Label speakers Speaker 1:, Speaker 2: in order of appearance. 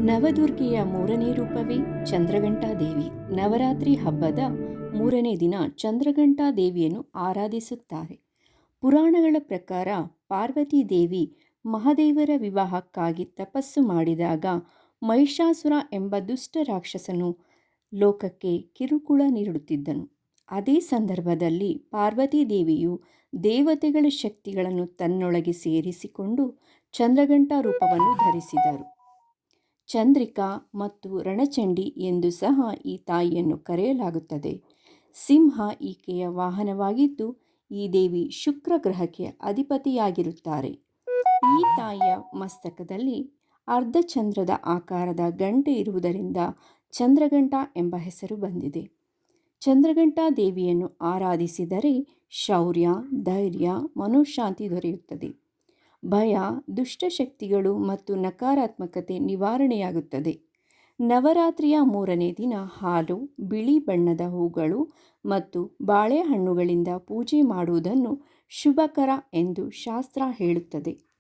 Speaker 1: ನವದುರ್ಗೆಯ ಮೂರನೇ ರೂಪವೇ ಚಂದ್ರಘಂಟಾ ದೇವಿ. ನವರಾತ್ರಿ ಹಬ್ಬದ ಮೂರನೇ ದಿನ ಚಂದ್ರಘಂಟಾ ದೇವಿಯನ್ನು ಆರಾಧಿಸುತ್ತಾರೆ. ಪುರಾಣಗಳ ಪ್ರಕಾರ ಪಾರ್ವತಿ ದೇವಿ ಮಹಾದೇವರ ವಿವಾಹಕ್ಕಾಗಿ ತಪಸ್ಸು ಮಾಡಿದಾಗ ಮಹಿಷಾಸುರ ಎಂಬ ದುಷ್ಟ ರಾಕ್ಷಸನು ಲೋಕಕ್ಕೆ ಕಿರುಕುಳ ನೀಡುತ್ತಿದ್ದನು. ಅದೇ ಸಂದರ್ಭದಲ್ಲಿ ಪಾರ್ವತಿ ದೇವಿಯು ದೇವತೆಗಳ ಶಕ್ತಿಗಳನ್ನು ತನ್ನೊಳಗೆ ಸೇರಿಸಿಕೊಂಡು ಚಂದ್ರಘಂಟಾ ರೂಪವನ್ನು ಧರಿಸಿದರು. ಚಂದ್ರಿಕಾ ಮತ್ತು ರಣಚಂಡಿ ಎಂದು ಸಹ ಈ ತಾಯಿಯನ್ನು ಕರೆಯಲಾಗುತ್ತದೆ. ಸಿಂಹ ಈಕೆಯ ವಾಹನವಾಗಿದ್ದು ಈ ದೇವಿ ಶುಕ್ರ ಗ್ರಹಕ್ಕೆ ಅಧಿಪತಿಯಾಗಿರುತ್ತಾರೆ. ಈ ತಾಯಿಯ ಮಸ್ತಕದಲ್ಲಿ ಅರ್ಧಚಂದ್ರದ ಆಕಾರದ ಗಂಟೆ ಇರುವುದರಿಂದ ಚಂದ್ರಘಂಟಾ ಎಂಬ ಹೆಸರು ಬಂದಿದೆ. ಚಂದ್ರಘಂಟಾ ದೇವಿಯನ್ನು ಆರಾಧಿಸಿದರೆ ಶೌರ್ಯ, ಧೈರ್ಯ, ಮನೋಶಾಂತಿ ದೊರೆಯುತ್ತದೆ. ಭಯ, ದುಷ್ಟಶಕ್ತಿಗಳು ಮತ್ತು ನಕಾರಾತ್ಮಕತೆ ನಿವಾರಣೆಯಾಗುತ್ತದೆ. ನವರಾತ್ರಿಯ ಮೂರನೇ ದಿನ ಹಾಲು, ಬಿಳಿ ಬಣ್ಣದ ಹೂಗಳು ಮತ್ತು ಬಾಳೆಹಣ್ಣುಗಳಿಂದ ಪೂಜೆ ಮಾಡುವುದನ್ನು ಶುಭಕರ ಎಂದು ಶಾಸ್ತ್ರ ಹೇಳುತ್ತದೆ.